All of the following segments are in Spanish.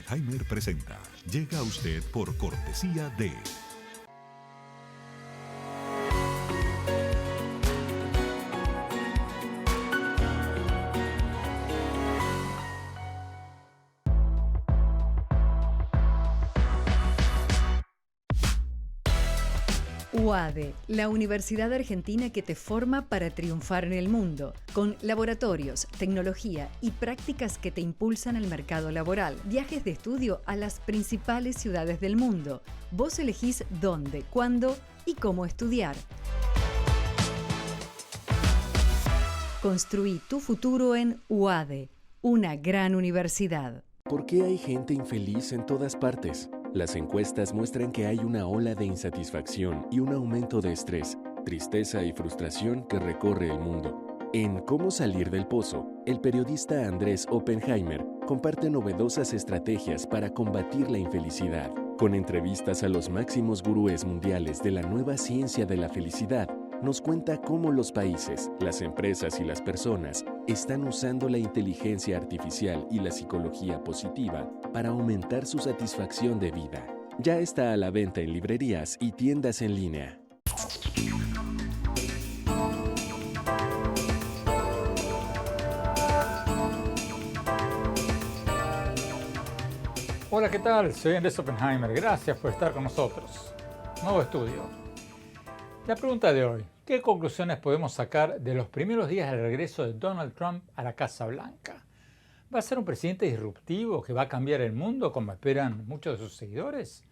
Oppenheimer presenta. Llega a usted por cortesía de... UADE, la universidad argentina que te forma para triunfar en el mundo, con laboratorios, tecnología y prácticas que te impulsan al mercado laboral, viajes de estudio a las principales ciudades del mundo. Vos elegís dónde, cuándo y cómo estudiar. Construí tu futuro en UADE, una gran universidad. ¿Por qué hay gente infeliz en todas partes? Las encuestas muestran que hay una ola de insatisfacción y un aumento de estrés, tristeza y frustración que recorre el mundo. En Cómo salir del pozo, el periodista Andrés Oppenheimer comparte novedosas estrategias para combatir la infelicidad. Con entrevistas a los máximos gurúes mundiales de la nueva ciencia de la felicidad, nos cuenta cómo los países, las empresas y las personas están usando la inteligencia artificial y la psicología positiva para aumentar su satisfacción de vida. Ya está a la venta en librerías y tiendas en línea. Hola, ¿qué tal? Soy Andrés Oppenheimer. Gracias por estar con nosotros. Nuevo estudio. La pregunta de hoy: ¿qué conclusiones podemos sacar de los primeros días del regreso de Donald Trump a la Casa Blanca? ¿Va a ser un presidente disruptivo que va a cambiar el mundo como esperan muchos de sus seguidores?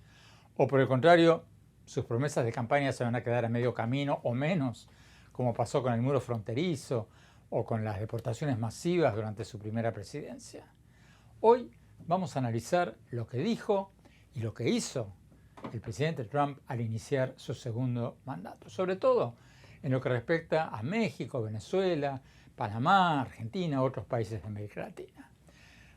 ¿O por el contrario, sus promesas de campaña se van a quedar a medio camino o menos, como pasó con el muro fronterizo o con las deportaciones masivas durante su primera presidencia? Hoy vamos a analizar lo que dijo y lo que hizo el presidente Trump al iniciar su segundo mandato, sobre todo en lo que respecta a México, Venezuela, Panamá, Argentina, otros países de América Latina.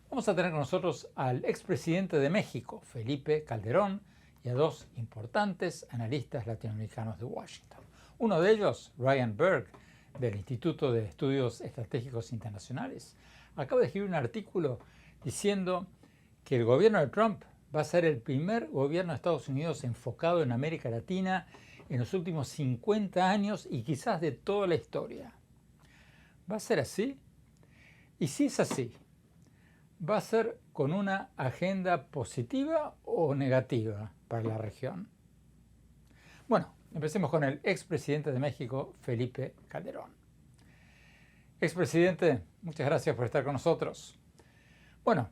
Vamos a tener con nosotros al expresidente de México, Felipe Calderón, y a dos importantes analistas latinoamericanos de Washington. Uno de ellos, Ryan Berg, del Instituto de Estudios Estratégicos Internacionales, acaba de escribir un artículo diciendo que el gobierno de Trump va a ser el primer gobierno de Estados Unidos enfocado en América Latina en los últimos 50 años y quizás de toda la historia. ¿Va a ser así? Y si es así, ¿va a ser con una agenda positiva o negativa para la región? Bueno, empecemos con el expresidente de México, Felipe Calderón. Expresidente, muchas gracias por estar con nosotros. Bueno,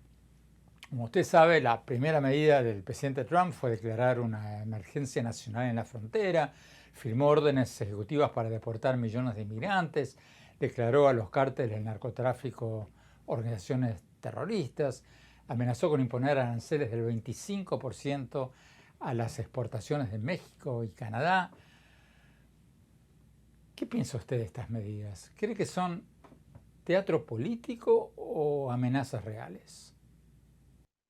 como usted sabe, la primera medida del presidente Trump fue declarar una emergencia nacional en la frontera, firmó órdenes ejecutivas para deportar millones de inmigrantes, declaró a los cárteles del narcotráfico organizaciones terroristas, amenazó con imponer aranceles del 25% a las exportaciones de México y Canadá. ¿Qué piensa usted de estas medidas? ¿Cree que son teatro político o amenazas reales?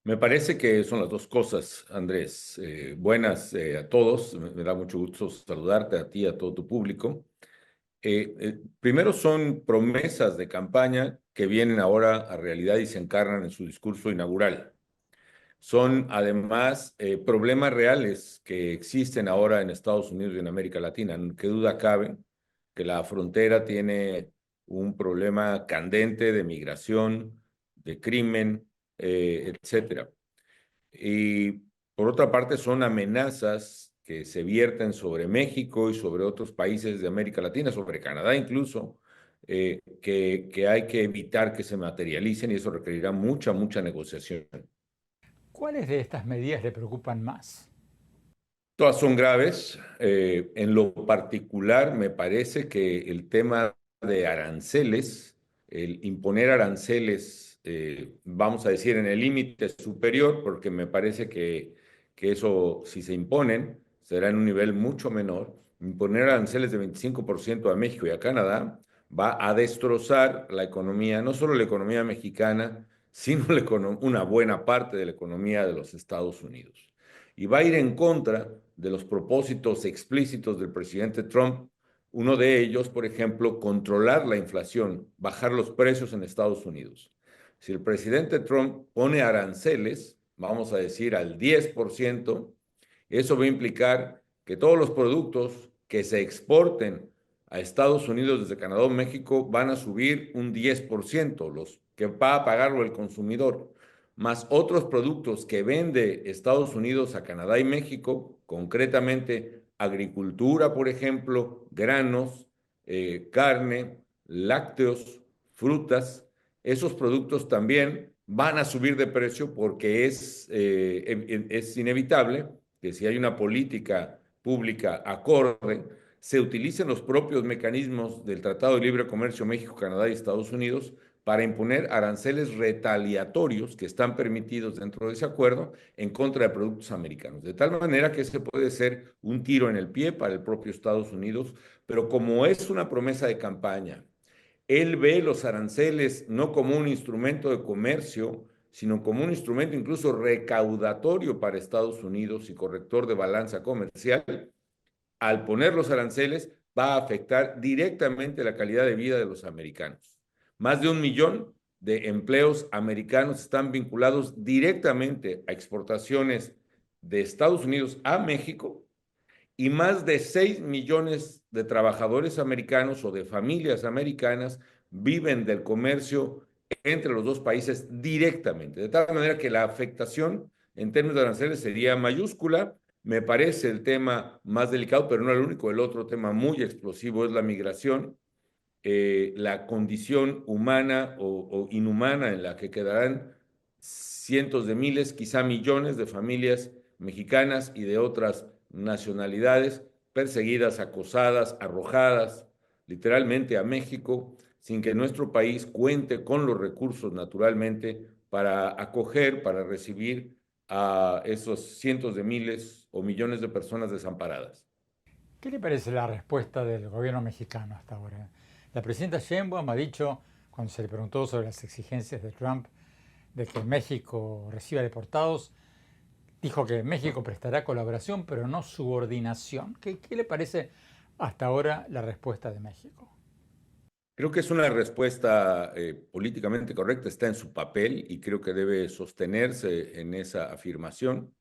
Me parece que son las dos cosas, Andrés. Buenas a todos. Me da mucho gusto saludarte a ti y a todo tu público. Primero son promesas de campaña que vienen ahora a realidad y se encarnan en su discurso inaugural. Son además problemas reales que existen ahora en Estados Unidos y en América Latina. Qué duda cabe que la frontera tiene un problema candente de migración, de crimen, etcétera. Y por otra parte son amenazas que se vierten sobre México y sobre otros países de América Latina, sobre Canadá incluso, que hay que evitar que se materialicen y eso requerirá mucha negociación. ¿Cuáles de estas medidas le preocupan más? Todas son graves. En lo particular, me parece que el tema de aranceles, el imponer aranceles, vamos a decir, en el límite superior, porque me parece que eso, si se imponen, será en un nivel mucho menor. Imponer aranceles de 25% a México y a Canadá va a destrozar la economía, no solo la economía mexicana, sino una buena parte de la economía de los Estados Unidos. Y va a ir en contra de los propósitos explícitos del presidente Trump. Uno de ellos, por ejemplo, controlar la inflación, bajar los precios en Estados Unidos. Si el presidente Trump pone aranceles, vamos a decir al 10%, eso va a implicar que todos los productos que se exporten a Estados Unidos desde Canadá o México van a subir un 10%, los que va a pagarlo el consumidor, más otros productos que vende Estados Unidos a Canadá y México, concretamente agricultura, por ejemplo, granos, carne, lácteos, frutas, esos productos también van a subir de precio porque es inevitable que si hay una política pública acorde, se utilicen los propios mecanismos del Tratado de Libre Comercio México, Canadá y Estados Unidos para imponer aranceles retaliatorios que están permitidos dentro de ese acuerdo en contra de productos americanos. De tal manera que ese puede ser un tiro en el pie para el propio Estados Unidos, pero como es una promesa de campaña, él ve los aranceles no como un instrumento de comercio, sino como un instrumento incluso recaudatorio para Estados Unidos y corrector de balanza comercial. Al poner los aranceles va a afectar directamente la calidad de vida de los americanos. Más de 1 millón de empleos americanos están vinculados directamente a exportaciones de Estados Unidos a México y más de 6 millones de trabajadores americanos o de familias americanas viven del comercio entre los dos países directamente. De tal manera que la afectación en términos de aranceles sería mayúscula. Me parece el tema más delicado, pero no el único. El otro tema muy explosivo es la migración, la condición humana o inhumana en la que quedarán cientos de miles, quizá millones de familias mexicanas y de otras nacionalidades perseguidas, acosadas, arrojadas literalmente a México, sin que nuestro país cuente con los recursos naturalmente para acoger, para recibir a esos cientos de miles o millones de personas desamparadas. ¿Qué le parece la respuesta del gobierno mexicano hasta ahora? La presidenta Sheinbaum ha dicho, cuando se le preguntó sobre las exigencias de Trump de que México reciba deportados, dijo que México prestará colaboración, pero no subordinación. ¿Qué le parece hasta ahora la respuesta de México? Creo que es una respuesta políticamente correcta, está en su papel y creo que debe sostenerse en esa afirmación.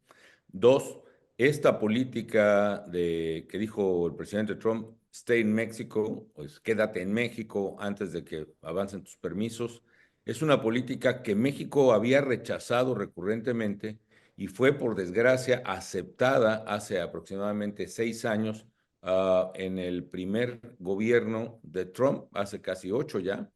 Dos, esta política que dijo el presidente Trump, stay in Mexico, pues quédate en México antes de que avancen tus permisos, es una política que México había rechazado recurrentemente y fue, por desgracia, aceptada hace aproximadamente 6 años en el primer gobierno de Trump, hace casi 8 ya,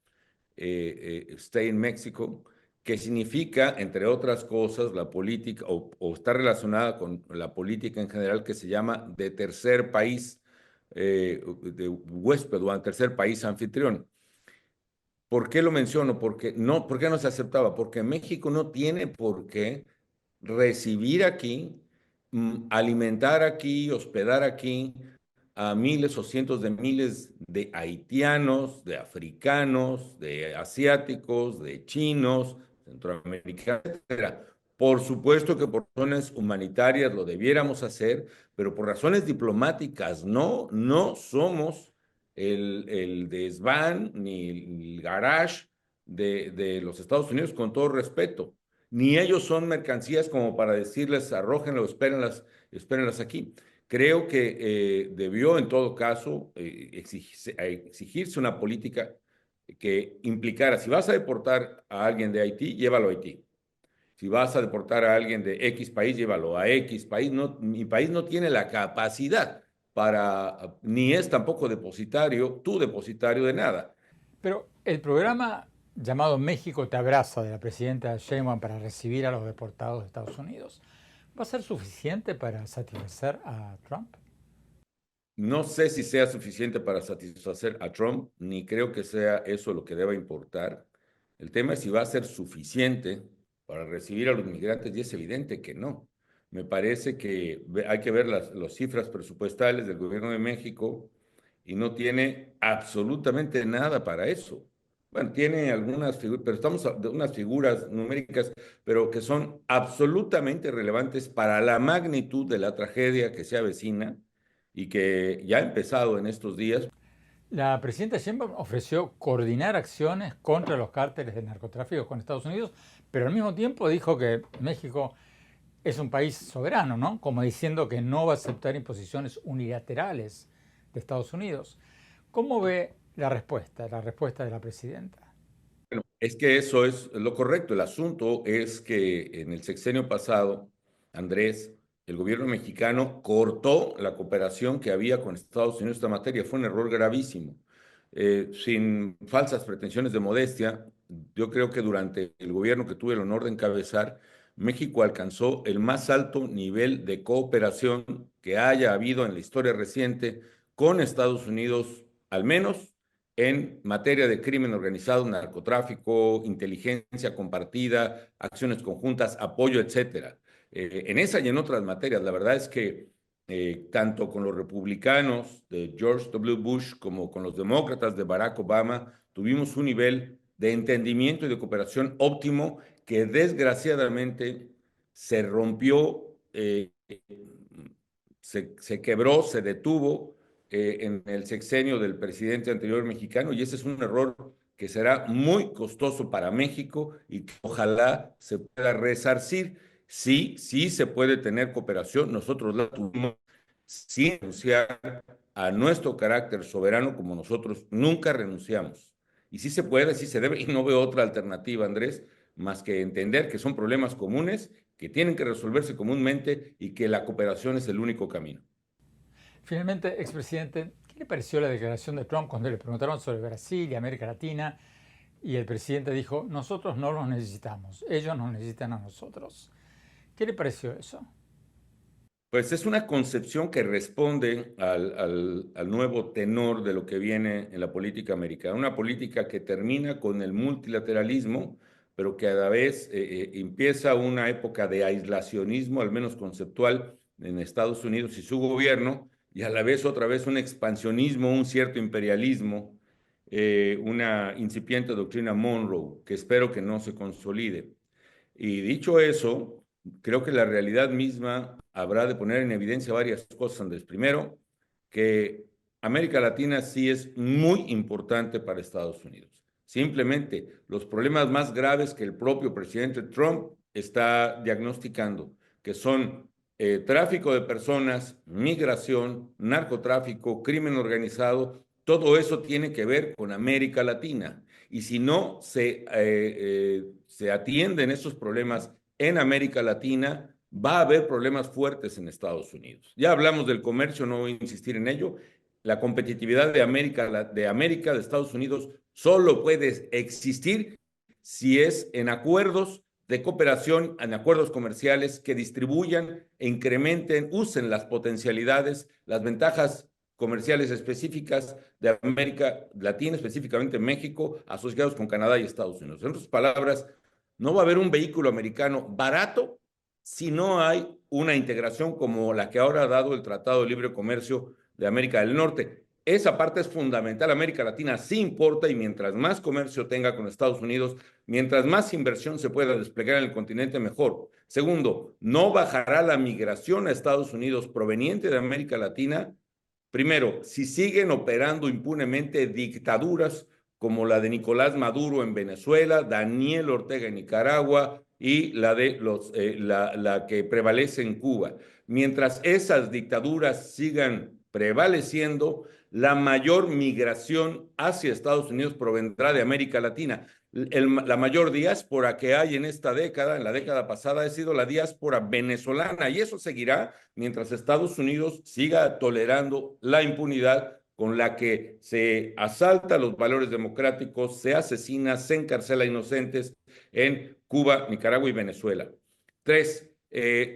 Stay in Mexico, que significa, entre otras cosas, la política, o está relacionada con la política en general que se llama de tercer país, de huésped o tercer país anfitrión. ¿Por qué lo menciono? ¿Por qué no se aceptaba? Porque México no tiene por qué recibir aquí, alimentar aquí, hospedar aquí a miles o cientos de miles de haitianos, de africanos, de asiáticos, de chinos, centroamericanos, etcétera. Por supuesto que por razones humanitarias lo debiéramos hacer, pero por razones diplomáticas no somos el desván ni el garage de los Estados Unidos, con todo respeto. Ni ellos son mercancías como para decirles arrójenlo, espérenlas aquí. Creo que debió, en todo caso, exigirse una política que implicara, si vas a deportar a alguien de Haití, llévalo a Haití. Si vas a deportar a alguien de X país, llévalo a X país. No, mi país no tiene la capacidad ni es tampoco tu depositario de nada. Pero el programa llamado México te abraza de la presidenta Sheinbaum para recibir a los deportados de Estados Unidos, ¿va a ser suficiente para satisfacer a Trump? No sé si sea suficiente para satisfacer a Trump, ni creo que sea eso lo que deba importar. El tema es si va a ser suficiente para recibir a los migrantes y es evidente que no. Me parece que hay que ver las cifras presupuestales del gobierno de México y no tiene absolutamente nada para eso. Bueno, tiene algunas figuras, pero estamos de unas figuras numéricas, pero que son absolutamente relevantes para la magnitud de la tragedia que se avecina y que ya ha empezado en estos días. La presidenta Sheinbaum ofreció coordinar acciones contra los cárteles de narcotráfico con Estados Unidos, pero al mismo tiempo dijo que México es un país soberano, ¿no? Como diciendo que no va a aceptar imposiciones unilaterales de Estados Unidos. ¿Cómo ve la respuesta de la presidenta? Bueno, es que eso es lo correcto. El asunto es que en el sexenio pasado, Andrés, el gobierno mexicano cortó la cooperación que había con Estados Unidos en esta materia. Fue un error gravísimo. Sin falsas pretensiones de modestia, yo creo que durante el gobierno que tuve el honor de encabezar, México alcanzó el más alto nivel de cooperación que haya habido en la historia reciente con Estados Unidos, al menos en materia de crimen organizado, narcotráfico, inteligencia compartida, acciones conjuntas, apoyo, etcétera. En esa y en otras materias, la verdad es que tanto con los republicanos de George W. Bush como con los demócratas de Barack Obama, tuvimos un nivel de entendimiento y de cooperación óptimo que desgraciadamente se rompió, se quebró, se detuvo en el sexenio del presidente anterior mexicano, y ese es un error que será muy costoso para México y que ojalá se pueda resarcir. Sí, sí se puede tener cooperación, nosotros la tuvimos sin renunciar a nuestro carácter soberano, como nosotros nunca renunciamos. Y sí se puede, sí se debe, y no veo otra alternativa, Andrés, más que entender que son problemas comunes, que tienen que resolverse comúnmente y que la cooperación es el único camino. Finalmente, expresidente, ¿qué le pareció la declaración de Trump cuando le preguntaron sobre Brasil y América Latina y el presidente dijo, nosotros no los necesitamos, ellos nos necesitan a nosotros? ¿Qué le pareció eso? Pues es una concepción que responde al nuevo tenor de lo que viene en la política americana, una política que termina con el multilateralismo, pero que a la vez empieza una época de aislacionismo, al menos conceptual, en Estados Unidos y su gobierno, y a la vez otra vez un expansionismo, un cierto imperialismo, una incipiente doctrina Monroe, que espero que no se consolide. Y dicho eso, creo que la realidad misma habrá de poner en evidencia varias cosas, Andrés. Primero, que América Latina sí es muy importante para Estados Unidos. Simplemente los problemas más graves que el propio presidente Trump está diagnosticando, que son tráfico de personas, migración, narcotráfico, crimen organizado, todo eso tiene que ver con América Latina. Y si no se atienden esos problemas en América Latina, va a haber problemas fuertes en Estados Unidos. Ya hablamos del comercio, no voy a insistir en ello. La competitividad de América, de Estados Unidos, solo puede existir si es en acuerdos de cooperación, en acuerdos comerciales que distribuyan e incrementen, usen las potencialidades, las ventajas comerciales específicas de América Latina, específicamente México, asociados con Canadá y Estados Unidos. En otras palabras, no va a haber un vehículo americano barato si no hay una integración como la que ahora ha dado el Tratado de Libre Comercio de América del Norte. Esa parte es fundamental. América Latina sí importa, y mientras más comercio tenga con Estados Unidos, mientras más inversión se pueda desplegar en el continente, mejor. Segundo, no bajará la migración a Estados Unidos proveniente de América Latina. Primero, si siguen operando impunemente dictaduras como la de Nicolás Maduro en Venezuela, Daniel Ortega en Nicaragua y la que prevalece en Cuba. Mientras esas dictaduras sigan prevaleciendo, la mayor migración hacia Estados Unidos provendrá de América Latina. La mayor diáspora que hay en esta década, en la década pasada, ha sido la diáspora venezolana, y eso seguirá mientras Estados Unidos siga tolerando la impunidad con la que se asalta los valores democráticos, se asesina, se encarcela a inocentes en Cuba, Nicaragua y Venezuela. Tres,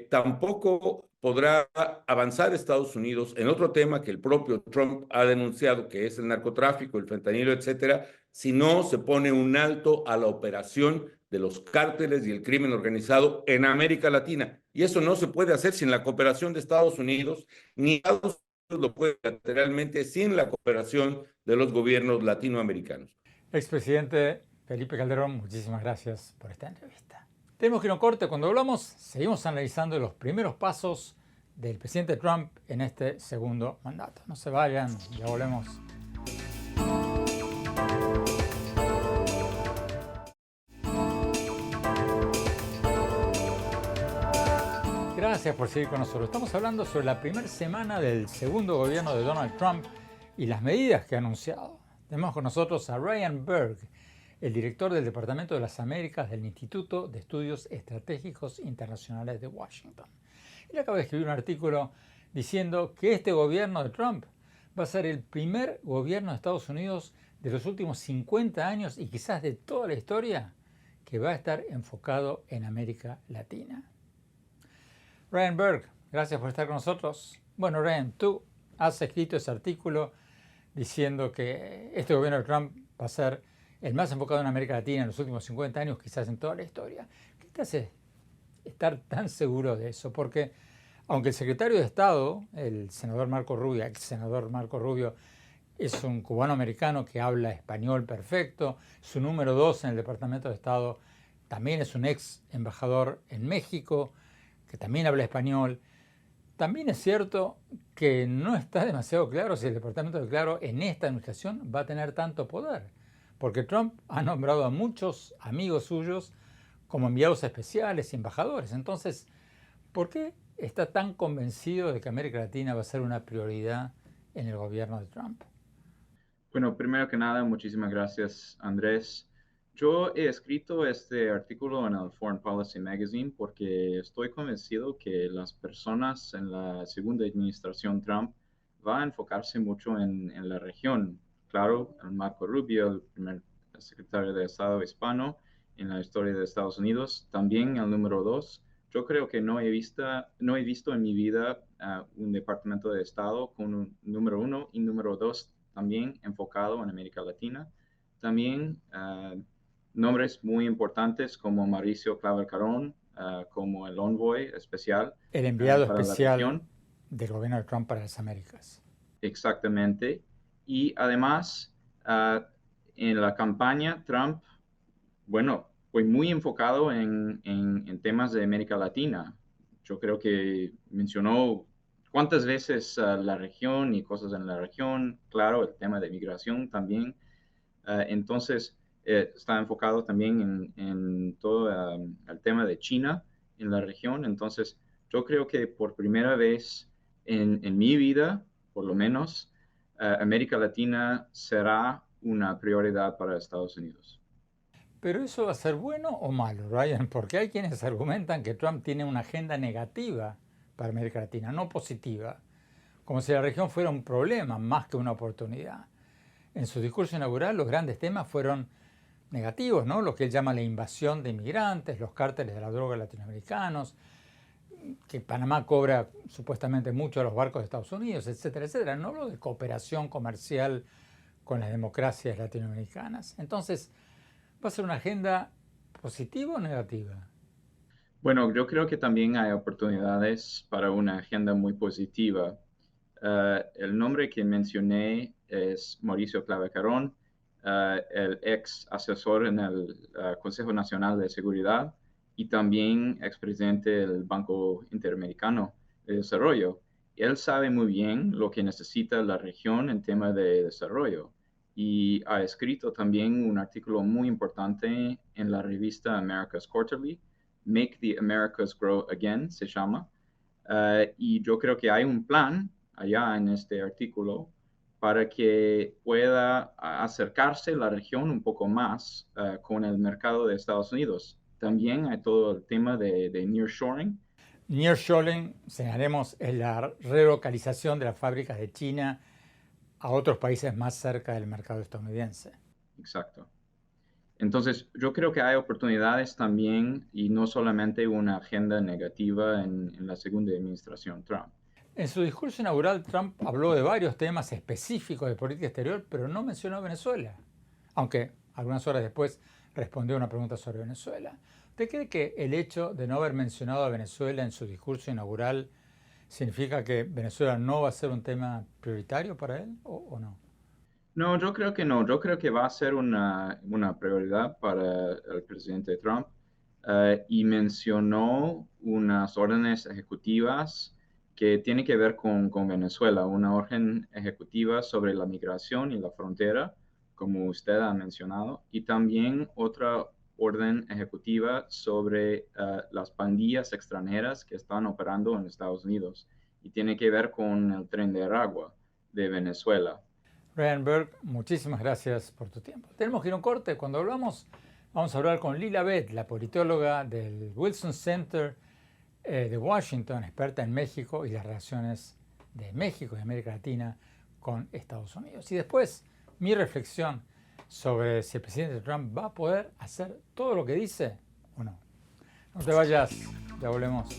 tampoco podrá avanzar Estados Unidos en otro tema que el propio Trump ha denunciado, que es el narcotráfico, el fentanilo, etcétera, si no se pone un alto a la operación de los cárteles y el crimen organizado en América Latina. Y eso no se puede hacer sin la cooperación de Estados Unidos, ni Estados Unidos lo puede lateralmente sin la cooperación de los gobiernos latinoamericanos. Expresidente Felipe Calderón, muchísimas gracias por esta entrevista. Tenemos que ir a un corte. Cuando hablamos, seguimos analizando los primeros pasos del presidente Trump en este segundo mandato. No se vayan, ya volvemos. Gracias por seguir con nosotros. Estamos hablando sobre la primera semana del segundo gobierno de Donald Trump y las medidas que ha anunciado. Tenemos con nosotros a Ryan Berg, el director del Departamento de las Américas del Instituto de Estudios Estratégicos Internacionales de Washington. Él acaba de escribir un artículo diciendo que este gobierno de Trump va a ser el primer gobierno de Estados Unidos de los últimos 50 años y quizás de toda la historia que va a estar enfocado en América Latina. Ryan Berg, gracias por estar con nosotros. Bueno, Ryan, tú has escrito ese artículo diciendo que este gobierno de Trump va a ser el más enfocado en América Latina en los últimos 50 años, quizás en toda la historia. ¿Qué te hace estar tan seguro de eso? Porque aunque el secretario de Estado, el senador Marco Rubio, ex senador Marco Rubio, es un cubano-americano que habla español perfecto, su número 2 en el Departamento de Estado también es un ex embajador en México, que también habla español. También es cierto que no está demasiado claro si el Departamento de Claro en esta administración va a tener tanto poder, porque Trump ha nombrado a muchos amigos suyos como enviados especiales y embajadores. Entonces, ¿por qué está tan convencido de que América Latina va a ser una prioridad en el gobierno de Trump? Bueno, primero que nada, muchísimas gracias, Andrés. Yo he escrito este artículo en el Foreign Policy Magazine porque estoy convencido que las personas en la segunda administración Trump van a enfocarse mucho en la región. Claro, el Marco Rubio, el primer secretario de Estado hispano en la historia de Estados Unidos, también el número 2. Yo creo que no he visto en mi vida un departamento de Estado con un número 1 y número 2 también enfocado en América Latina. También nombres muy importantes como Mauricio Claver Carón, como el envoy especial. El enviado para especial la región. Del gobierno de Trump para las Américas. Exactamente. Y además, en la campaña, Trump, bueno, fue muy enfocado en temas de América Latina. Yo creo que mencionó cuántas veces la región y cosas en la región, claro, el tema de migración también. Entonces, está enfocado también en todo el tema de China en la región. Entonces, yo creo que por primera vez en mi vida, por lo menos, América Latina será una prioridad para Estados Unidos. ¿Pero eso va a ser bueno o malo, Ryan? Porque hay quienes argumentan que Trump tiene una agenda negativa para América Latina, no positiva, como si la región fuera un problema más que una oportunidad. En su discurso inaugural los grandes temas fueron negativos, ¿no? Lo que él llama la invasión de inmigrantes, los cárteles de la droga latinoamericanos, que Panamá cobra supuestamente mucho a los barcos de Estados Unidos, etcétera, etcétera. No hablo de cooperación comercial con las democracias latinoamericanas. Entonces, ¿va a ser una agenda positiva o negativa? Bueno, yo creo que también hay oportunidades para una agenda muy positiva. El nombre que mencioné es Mauricio Claver Carón, el ex asesor en el Consejo Nacional de Seguridad y también expresidente del Banco Interamericano de Desarrollo. Él sabe muy bien lo que necesita la región en tema de desarrollo y ha escrito también un artículo muy importante en la revista America's Quarterly, Make the Americas Grow Again, se llama. Y yo creo que hay un plan allá en este artículo para que pueda acercarse la región un poco más con el mercado de Estados Unidos. También hay todo el tema de nearshoring. Nearshoring, señalemos, es la relocalización de las fábricas de China a otros países más cerca del mercado estadounidense. Exacto. Entonces, yo creo que hay oportunidades también y no solamente una agenda negativa en la segunda administración Trump. En su discurso inaugural, Trump habló de varios temas específicos de política exterior, pero no mencionó a Venezuela, aunque algunas horas después respondió a una pregunta sobre Venezuela. ¿Usted cree que el hecho de no haber mencionado a Venezuela en su discurso inaugural significa que Venezuela no va a ser un tema prioritario para él o no? No, yo creo que no. Yo creo que va a ser una prioridad para el presidente Trump y mencionó unas órdenes ejecutivas que tienen que ver con Venezuela, una orden ejecutiva sobre la migración y la frontera, como usted ha mencionado, y también otra orden ejecutiva sobre las pandillas extranjeras que están operando en Estados Unidos y tiene que ver con el Tren de Aragua de Venezuela. Ryan Burke, muchísimas gracias por tu tiempo. Tenemos que ir a un corte. Cuando hablamos, vamos a hablar con Lila Abed, la politóloga del Wilson Center de Washington, experta en México y las relaciones de México y América Latina con Estados Unidos. Y después, mi reflexión sobre si el presidente Trump va a poder hacer todo lo que dice o no. No te vayas, ya volvemos.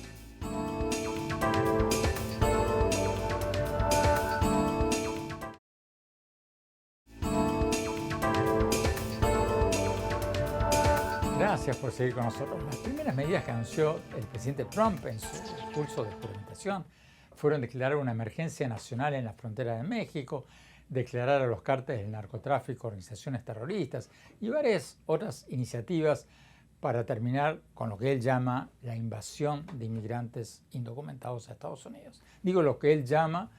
Gracias por seguir con nosotros. Las primeras medidas que anunció el presidente Trump en su discurso de juramentación fueron declarar una emergencia nacional en la frontera de México, declarar a los cárteles del narcotráfico organizaciones terroristas y varias otras iniciativas para terminar con lo que él llama la invasión de inmigrantes indocumentados a Estados Unidos. Digo lo que él llama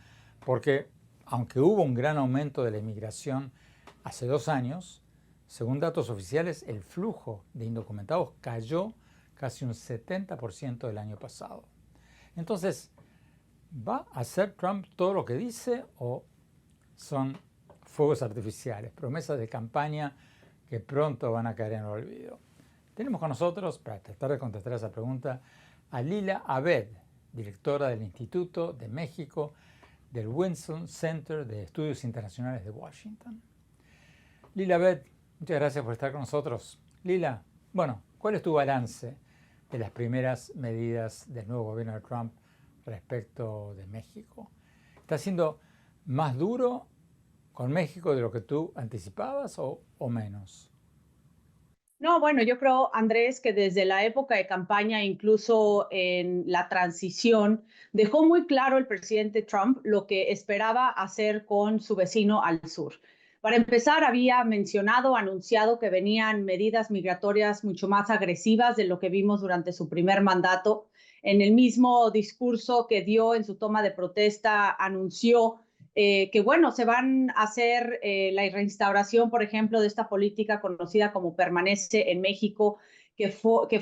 porque, aunque hubo un gran aumento de la inmigración hace 2 años, según datos oficiales, el flujo de indocumentados cayó casi un 70% del año pasado. Entonces, ¿va a hacer Trump todo lo que dice o son fuegos artificiales, promesas de campaña que pronto van a caer en el olvido? Tenemos con nosotros, para tratar de contestar esa pregunta, a Lila Abed, directora del Instituto de México del Wilson Center de Estudios Internacionales de Washington. Lila Abed, muchas gracias por estar con nosotros. Lila, bueno, ¿cuál es tu balance de las primeras medidas del nuevo gobierno de Trump respecto de México? ¿Está siendo más duro con México de lo que tú anticipabas o menos? No, bueno, yo creo, Andrés, que desde la época de campaña, incluso en la transición, dejó muy claro el presidente Trump lo que esperaba hacer con su vecino al sur. Para empezar, había anunciado que venían medidas migratorias mucho más agresivas de lo que vimos durante su primer mandato. En el mismo discurso que dio en su toma de protesta, anunció que, bueno, se van a hacer la reinstauración, por ejemplo, de esta política conocida como Permanece en México, que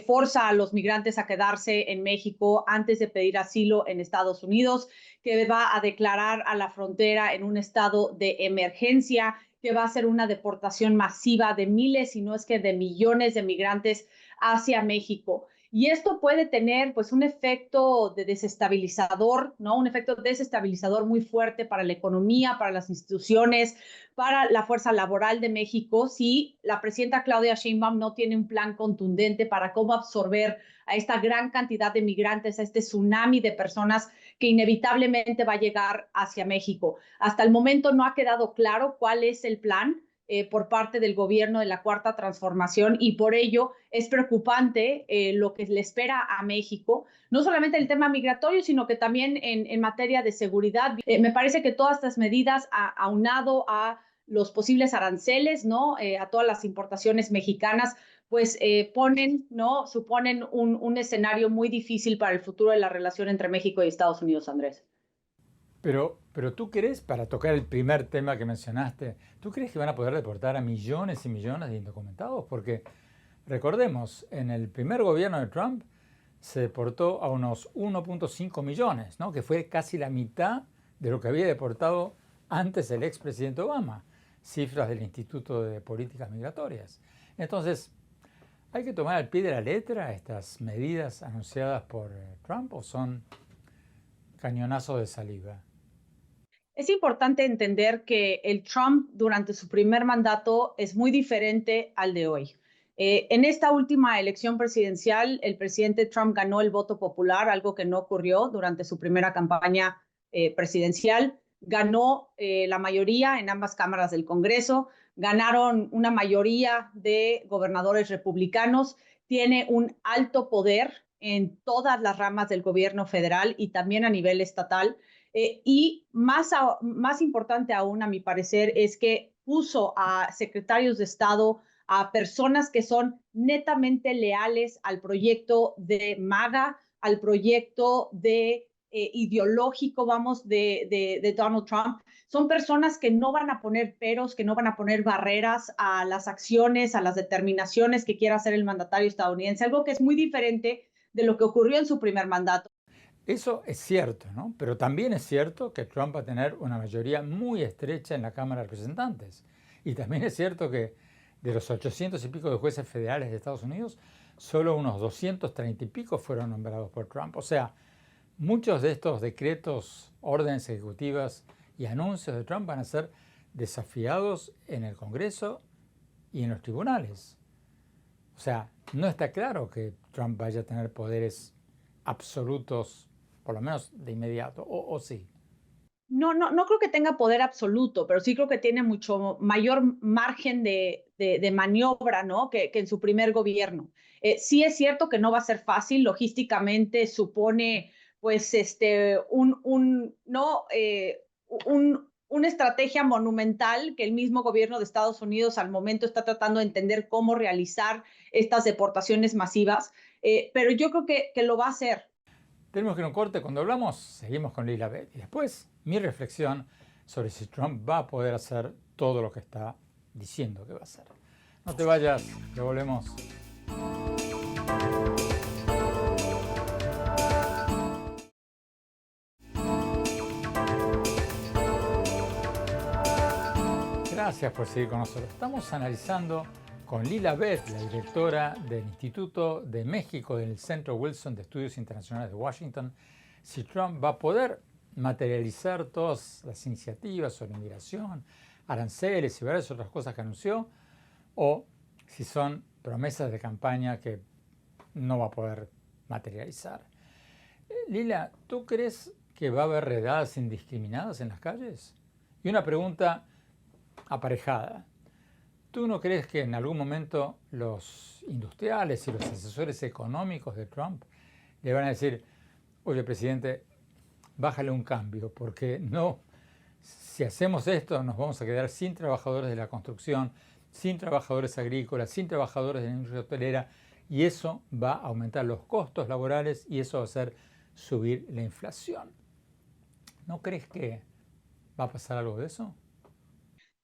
forza a los migrantes a quedarse en México antes de pedir asilo en Estados Unidos, que va a declarar a la frontera en un estado de emergencia, que va a ser una deportación masiva de miles, si no es que de millones de migrantes hacia México. Y esto puede tener pues un efecto de desestabilizador, ¿no? Un efecto desestabilizador muy fuerte para la economía, para las instituciones, para la fuerza laboral de México, si la presidenta Claudia Sheinbaum no tiene un plan contundente para cómo absorber a esta gran cantidad de migrantes, a este tsunami de personas que inevitablemente va a llegar hacia México. Hasta el momento no ha quedado claro cuál es el plan por parte del gobierno de la Cuarta Transformación y por ello es preocupante lo que le espera a México, no solamente el tema migratorio, sino que también en materia de seguridad. Me parece que todas estas medidas, aunado a los posibles aranceles, ¿no? A todas las importaciones mexicanas, pues suponen un escenario muy difícil para el futuro de la relación entre México y Estados Unidos, Andrés. Pero tú crees, para tocar el primer tema que mencionaste, ¿tú crees que van a poder deportar a millones y millones de indocumentados? Porque recordemos, en el primer gobierno de Trump se deportó a unos 1.5 millones, ¿no? Que fue casi la mitad de lo que había deportado antes el expresidente Obama, cifras del Instituto de Políticas Migratorias. Entonces, ¿hay que tomar al pie de la letra estas medidas anunciadas por Trump o son cañonazos de saliva? Es importante entender que el Trump durante su primer mandato es muy diferente al de hoy. En esta última elección presidencial, el presidente Trump ganó el voto popular, algo que no ocurrió durante su primera campaña presidencial. Ganó la mayoría en ambas cámaras del Congreso, ganaron una mayoría de gobernadores republicanos, tiene un alto poder en todas las ramas del gobierno federal y también a nivel estatal. Y más importante aún, a mi parecer, es que puso a secretarios de Estado, a personas que son netamente leales al proyecto de MAGA, al proyecto de ideológico, vamos, de Donald Trump. Son personas que no van a poner peros, que no van a poner barreras a las acciones, a las determinaciones que quiera hacer el mandatario estadounidense, algo que es muy diferente de lo que ocurrió en su primer mandato. Eso es cierto, ¿no? Pero también es cierto que Trump va a tener una mayoría muy estrecha en la Cámara de Representantes. Y también es cierto que de los 800 y pico de jueces federales de Estados Unidos, solo unos 230 y pico fueron nombrados por Trump. O sea, muchos de estos decretos, órdenes ejecutivas y anuncios de Trump van a ser desafiados en el Congreso y en los tribunales. O sea, no está claro que Trump vaya a tener poderes absolutos, por lo menos de inmediato, o sí. No creo que tenga poder absoluto, pero sí creo que tiene mucho mayor margen de maniobra, ¿no? Que en su primer gobierno. Sí es cierto que no va a ser fácil, logísticamente supone, pues, una estrategia monumental que el mismo gobierno de Estados Unidos al momento está tratando de entender cómo realizar estas deportaciones masivas, pero yo creo que lo va a hacer. Tenemos que ir a un corte. Cuando hablamos, seguimos con Lila Beth. Y después, mi reflexión sobre si Trump va a poder hacer todo lo que está diciendo que va a hacer. No te vayas, ya volvemos. Gracias por seguir con nosotros. Estamos analizando con Lila Beth, la directora del Instituto de México del Centro Wilson de Estudios Internacionales de Washington, si Trump va a poder materializar todas las iniciativas sobre inmigración, aranceles y varias otras cosas que anunció, o si son promesas de campaña que no va a poder materializar. Lila, ¿tú crees que va a haber redadas indiscriminadas en las calles? Y una pregunta aparejada. ¿Tú no crees que en algún momento los industriales y los asesores económicos de Trump le van a decir, oye, presidente, bájale un cambio, porque no, si hacemos esto nos vamos a quedar sin trabajadores de la construcción, sin trabajadores agrícolas, sin trabajadores de la industria hotelera, y eso va a aumentar los costos laborales y eso va a hacer subir la inflación? ¿No crees que va a pasar algo de eso?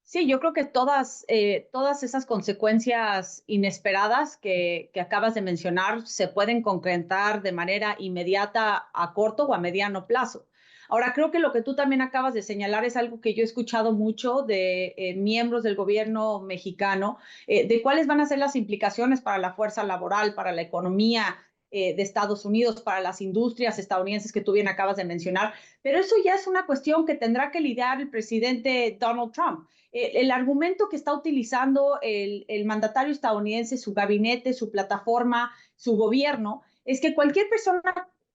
Sí, yo creo que todas esas consecuencias inesperadas que acabas de mencionar se pueden concretar de manera inmediata a corto o a mediano plazo. Ahora, creo que lo que tú también acabas de señalar es algo que yo he escuchado mucho de miembros del gobierno mexicano, de cuáles van a ser las implicaciones para la fuerza laboral, para la economía de Estados Unidos, para las industrias estadounidenses que tú bien acabas de mencionar. Pero eso ya es una cuestión que tendrá que lidiar el presidente Donald Trump. El argumento que está utilizando el mandatario estadounidense, su gabinete, su plataforma, su gobierno, es que cualquier persona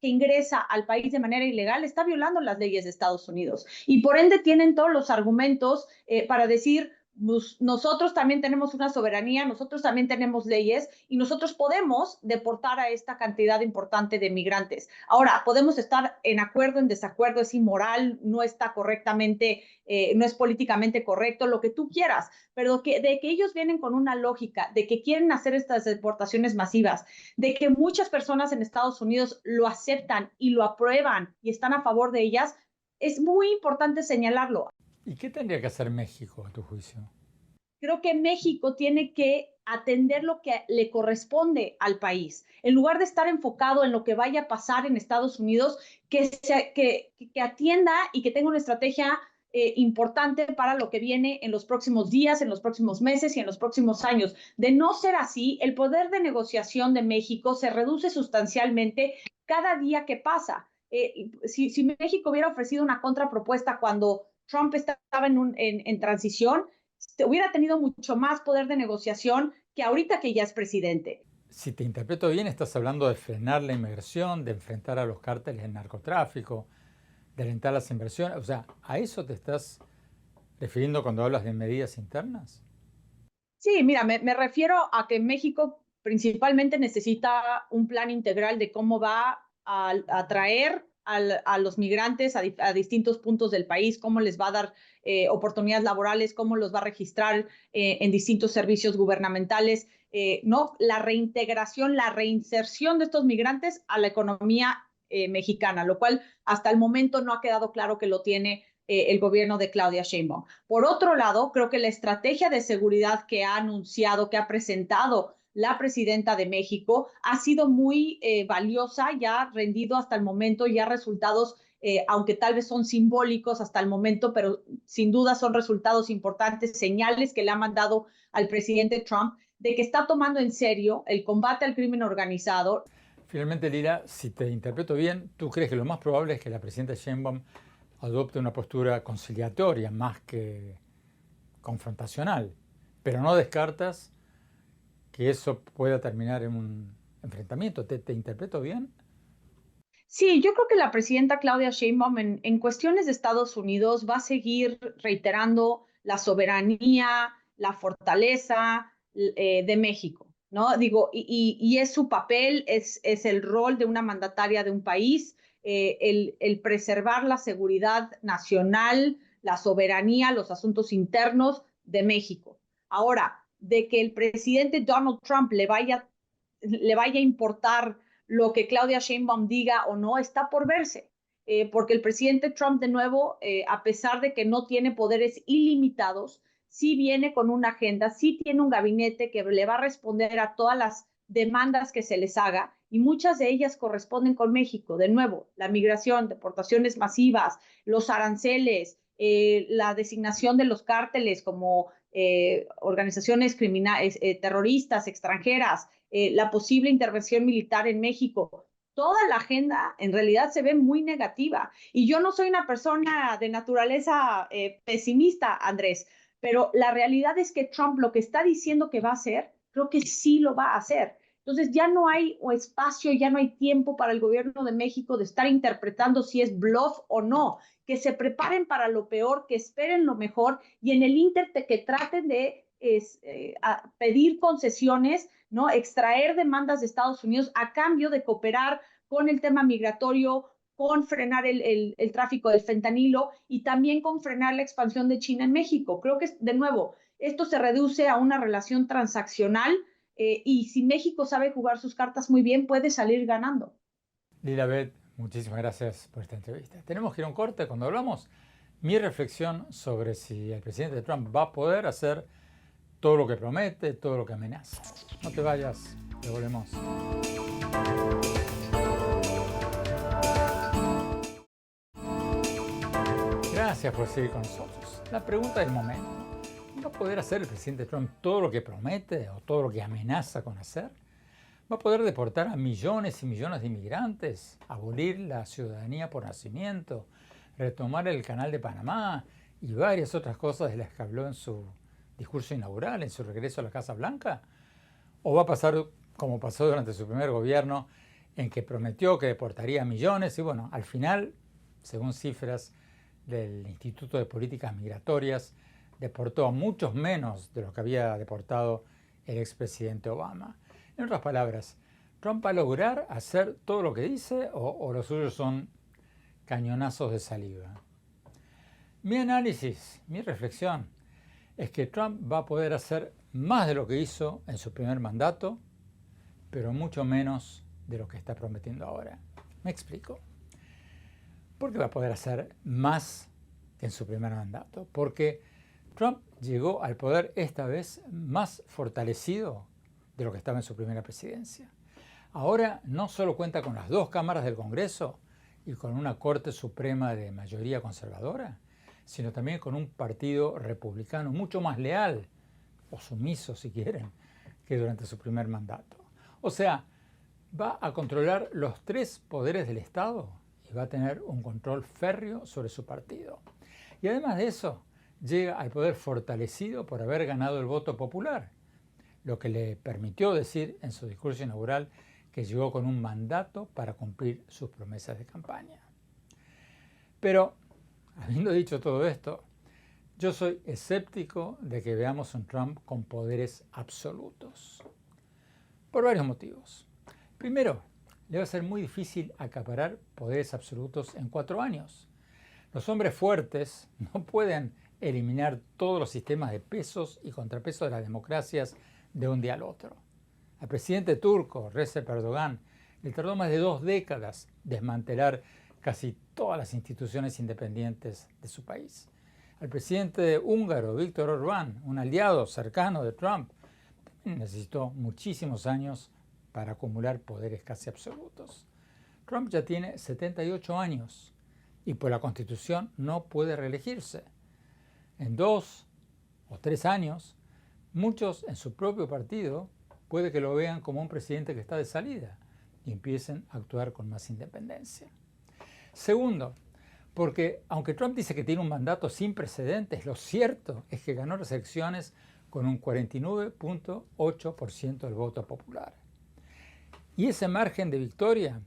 que ingresa al país de manera ilegal está violando las leyes de Estados Unidos. Y por ende tienen todos los argumentos para decir, nosotros también tenemos una soberanía, nosotros también tenemos leyes y nosotros podemos deportar a esta cantidad importante de migrantes. Ahora, podemos estar en acuerdo, en desacuerdo, es inmoral, no está correctamente, no es políticamente correcto, lo que tú quieras, pero de que ellos vienen con una lógica, de que quieren hacer estas deportaciones masivas, de que muchas personas en Estados Unidos lo aceptan y lo aprueban y están a favor de ellas, es muy importante señalarlo. ¿Y qué tendría que hacer México, a tu juicio? Creo que México tiene que atender lo que le corresponde al país. En lugar de estar enfocado en lo que vaya a pasar en Estados Unidos, que atienda y que tenga una estrategia importante para lo que viene en los próximos días, en los próximos meses y en los próximos años. De no ser así, el poder de negociación de México se reduce sustancialmente cada día que pasa. Si México hubiera ofrecido una contrapropuesta cuando Trump estaba en transición, hubiera tenido mucho más poder de negociación que ahorita que ya es presidente. Si te interpreto bien, estás hablando de frenar la inmigración, de enfrentar a los cárteles del narcotráfico, de alentar las inversiones. O sea, ¿a eso te estás refiriendo cuando hablas de medidas internas? Sí, mira, me refiero a que México principalmente necesita un plan integral de cómo va a atraer a los migrantes a distintos puntos del país, cómo les va a dar oportunidades laborales, cómo los va a registrar en distintos servicios gubernamentales, ¿no? La reintegración, la reinserción de estos migrantes a la economía mexicana, lo cual hasta el momento no ha quedado claro que lo tiene el gobierno de Claudia Sheinbaum. Por otro lado, creo que la estrategia de seguridad que ha anunciado, que ha presentado la presidenta de México, ha sido muy valiosa, ya ha rendido hasta el momento ya resultados, aunque tal vez son simbólicos hasta el momento, pero sin duda son resultados importantes, señales que le ha mandado al presidente Trump de que está tomando en serio el combate al crimen organizado. Finalmente, Lila, si te interpreto bien, tú crees que lo más probable es que la presidenta Sheinbaum adopte una postura conciliatoria más que confrontacional, pero no descartas que eso pueda terminar en un enfrentamiento. ¿Te interpreto bien? Sí, yo creo que la presidenta Claudia Sheinbaum en cuestiones de Estados Unidos va a seguir reiterando la soberanía, la fortaleza de México, ¿no? Digo, y es su papel, es el rol de una mandataria de un país, el preservar la seguridad nacional, la soberanía, los asuntos internos de México. Ahora, de que el presidente Donald Trump le vaya a importar lo que Claudia Sheinbaum diga o no, está por verse. Porque el presidente Trump, de nuevo, a pesar de que no tiene poderes ilimitados, sí viene con una agenda, sí tiene un gabinete que le va a responder a todas las demandas que se les haga, y muchas de ellas corresponden con México. De nuevo, la migración, deportaciones masivas, los aranceles, la designación de los cárteles como organizaciones criminales, terroristas, extranjeras, la posible intervención militar en México. Toda la agenda en realidad se ve muy negativa. Y yo no soy una persona de naturaleza pesimista, Andrés, pero la realidad es que Trump lo que está diciendo que va a hacer, creo que sí lo va a hacer. Entonces ya no hay espacio, ya no hay tiempo para el gobierno de México de estar interpretando si es bluff o no. Que se preparen para lo peor, que esperen lo mejor y en el ínter que traten de pedir concesiones, ¿no? Extraer demandas de Estados Unidos a cambio de cooperar con el tema migratorio, con frenar el tráfico del fentanilo y también con frenar la expansión de China en México. Creo que, de nuevo, esto se reduce a una relación transaccional y si México sabe jugar sus cartas muy bien, puede salir ganando. Lilabet, muchísimas gracias por esta entrevista. Tenemos que ir a un corte. Cuando hablamos, mi reflexión sobre si el presidente Trump va a poder hacer todo lo que promete, todo lo que amenaza. No te vayas, volvemos. Gracias por seguir con nosotros. La pregunta del momento: ¿va a poder hacer el presidente Trump todo lo que promete o todo lo que amenaza con hacer? ¿Va a poder deportar a millones y millones de inmigrantes, abolir la ciudadanía por nacimiento, retomar el Canal de Panamá y varias otras cosas de las que habló en su discurso inaugural, en su regreso a la Casa Blanca? ¿O va a pasar como pasó durante su primer gobierno, en que prometió que deportaría a millones y bueno, al final, según cifras del Instituto de Políticas Migratorias, deportó a muchos menos de lo que había deportado el expresidente Obama? En otras palabras, ¿Trump va a lograr hacer todo lo que dice o los suyos son cañonazos de saliva? Mi análisis, mi reflexión, es que Trump va a poder hacer más de lo que hizo en su primer mandato, pero mucho menos de lo que está prometiendo ahora. Me explico. ¿Por qué va a poder hacer más que en su primer mandato? Porque Trump llegó al poder esta vez más fortalecido de lo que estaba en su primera presidencia. Ahora no solo cuenta con las dos cámaras del Congreso y con una Corte Suprema de mayoría conservadora, sino también con un partido republicano mucho más leal, o sumiso si quieren, que durante su primer mandato. O sea, va a controlar los tres poderes del Estado y va a tener un control férreo sobre su partido. Y además de eso, llega al poder fortalecido por haber ganado el voto popular, lo que le permitió decir en su discurso inaugural que llegó con un mandato para cumplir sus promesas de campaña. Pero, habiendo dicho todo esto, yo soy escéptico de que veamos un Trump con poderes absolutos, por varios motivos. Primero, le va a ser muy difícil acaparar poderes absolutos en 4 años. Los hombres fuertes no pueden eliminar todos los sistemas de pesos y contrapesos de las democracias de un día al otro. Al presidente turco, Recep Erdogan, Le tardó más de 2 décadas desmantelar casi todas las instituciones independientes de su país. Al presidente húngaro, Viktor Orbán, un aliado cercano de Trump, también necesitó muchísimos años para acumular poderes casi absolutos. Trump ya tiene 78 años y por la Constitución no puede reelegirse. En 2 o 3 años, muchos en su propio partido puede que lo vean como un presidente que está de salida y empiecen a actuar con más independencia. Segundo, porque aunque Trump dice que tiene un mandato sin precedentes, lo cierto es que ganó las elecciones con un 49.8% del voto popular. Y ese margen de victoria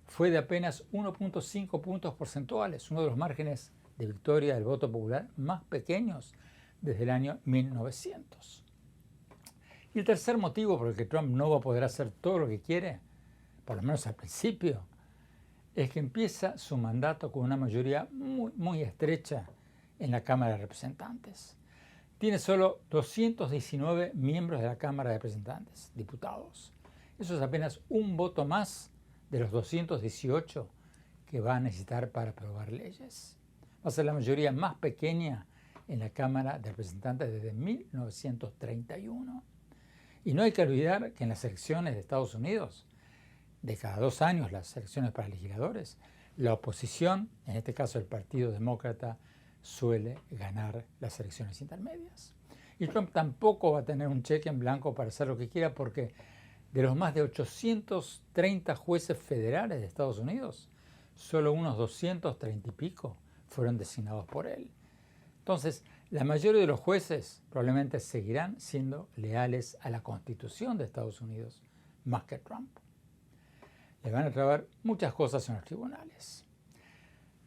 fue de apenas 1.5 puntos porcentuales, uno de los márgenes de victoria del voto popular más pequeños desde el año 1900. Y el tercer motivo por el que Trump no va a poder hacer todo lo que quiere, por lo menos al principio, es que empieza su mandato con una mayoría muy estrecha en la Cámara de Representantes. Tiene solo 219 miembros de la Cámara de Representantes, diputados. Eso es apenas un voto más de los 218 que va a necesitar para aprobar leyes. Va a ser la mayoría más pequeña en la Cámara de Representantes desde 1931. Y no hay que olvidar que en las elecciones de Estados Unidos, de cada 2 años las elecciones para legisladores, la oposición, en este caso el Partido Demócrata, suele ganar las elecciones intermedias. Y Trump tampoco va a tener un cheque en blanco para hacer lo que quiera porque de los más de 830 jueces federales de Estados Unidos, solo unos 230 y pico fueron designados por él. Entonces, la mayoría de los jueces probablemente seguirán siendo leales a la Constitución de Estados Unidos, más que Trump. Le van a trabar muchas cosas en los tribunales.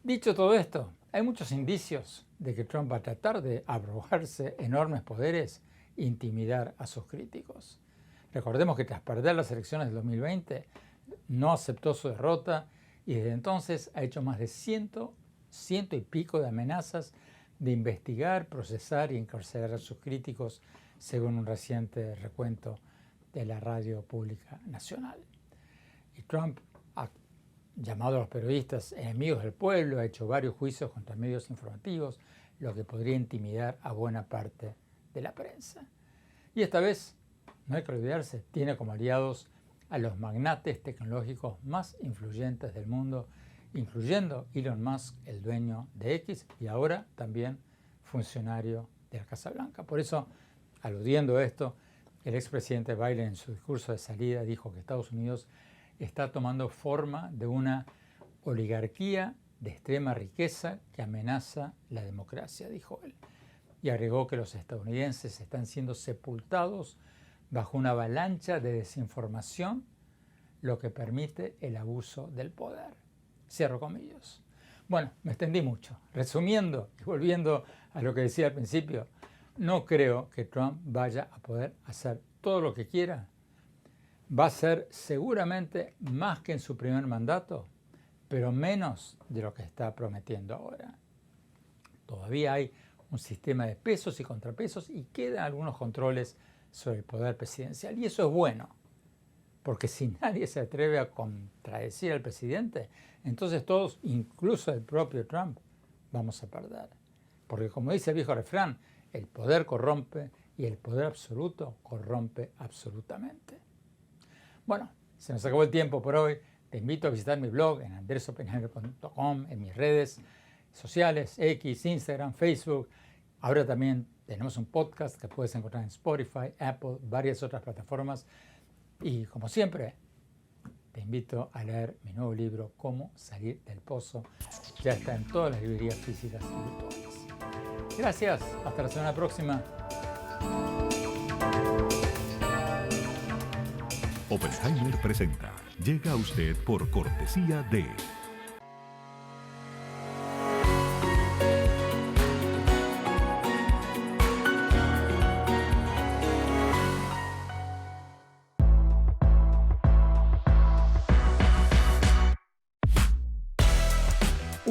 Dicho todo esto, hay muchos indicios de que Trump va a tratar de arrogarse enormes poderes e intimidar a sus críticos. Recordemos que tras perder las elecciones del 2020, no aceptó su derrota y desde entonces ha hecho más de 100 y pico de amenazas de investigar, procesar y encarcelar a sus críticos, según un reciente recuento de la Radio Pública Nacional. Y Trump ha llamado a los periodistas enemigos del pueblo, ha hecho varios juicios contra medios informativos, lo que podría intimidar a buena parte de la prensa. Y esta vez, no hay que olvidarse, tiene como aliados a los magnates tecnológicos más influyentes del mundo, incluyendo Elon Musk, el dueño de X, y ahora también funcionario de la Casa Blanca. Por eso, aludiendo a esto, el expresidente Biden en su discurso de salida dijo que Estados Unidos está tomando forma de una oligarquía de extrema riqueza que amenaza la democracia, dijo él. Y agregó que los estadounidenses están siendo sepultados bajo una avalancha de desinformación, lo que permite el abuso del poder. Cierro comillas. Bueno, me extendí mucho. Resumiendo y volviendo a lo que decía al principio, no creo que Trump vaya a poder hacer todo lo que quiera. Va a ser seguramente más que en su primer mandato, pero menos de lo que está prometiendo ahora. Todavía hay un sistema de pesos y contrapesos y quedan algunos controles sobre el poder presidencial. Y eso es bueno, porque si nadie se atreve a contradecir al presidente, entonces todos, incluso el propio Trump, vamos a perder. Porque como dice el viejo refrán, el poder corrompe y el poder absoluto corrompe absolutamente. Bueno, se nos acabó el tiempo por hoy. Te invito a visitar mi blog en andresopenheimer.com, en mis redes sociales, X, Instagram, Facebook. Ahora también tenemos un podcast que puedes encontrar en Spotify, Apple, varias otras plataformas. Y como siempre, te invito a leer mi nuevo libro, Cómo salir del pozo. Ya está en todas las librerías físicas y virtuales. Gracias, hasta la semana próxima. Oppenheimer presenta. Llega a usted por cortesía de...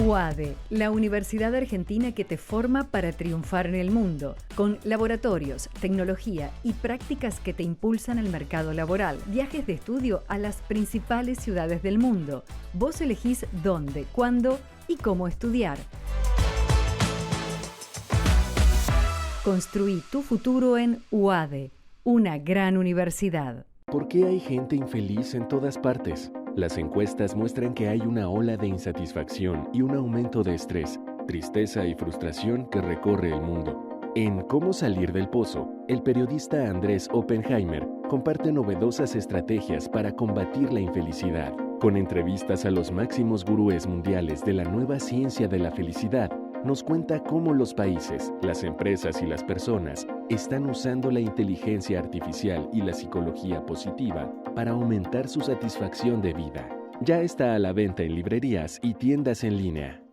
UADE, la universidad argentina que te forma para triunfar en el mundo, con laboratorios, tecnología y prácticas que te impulsan al mercado laboral, viajes de estudio a las principales ciudades del mundo. Vos elegís dónde, cuándo y cómo estudiar. Construí tu futuro en UADE, una gran universidad. ¿Por qué hay gente infeliz en todas partes? Las encuestas muestran que hay una ola de insatisfacción y un aumento de estrés, tristeza y frustración que recorre el mundo. En Cómo salir del pozo, el periodista Andrés Oppenheimer comparte novedosas estrategias para combatir la infelicidad. Con entrevistas a los máximos gurúes mundiales de la nueva ciencia de la felicidad, nos cuenta cómo los países, las empresas y las personas están usando la inteligencia artificial y la psicología positiva para aumentar su satisfacción de vida. Ya está a la venta en librerías y tiendas en línea.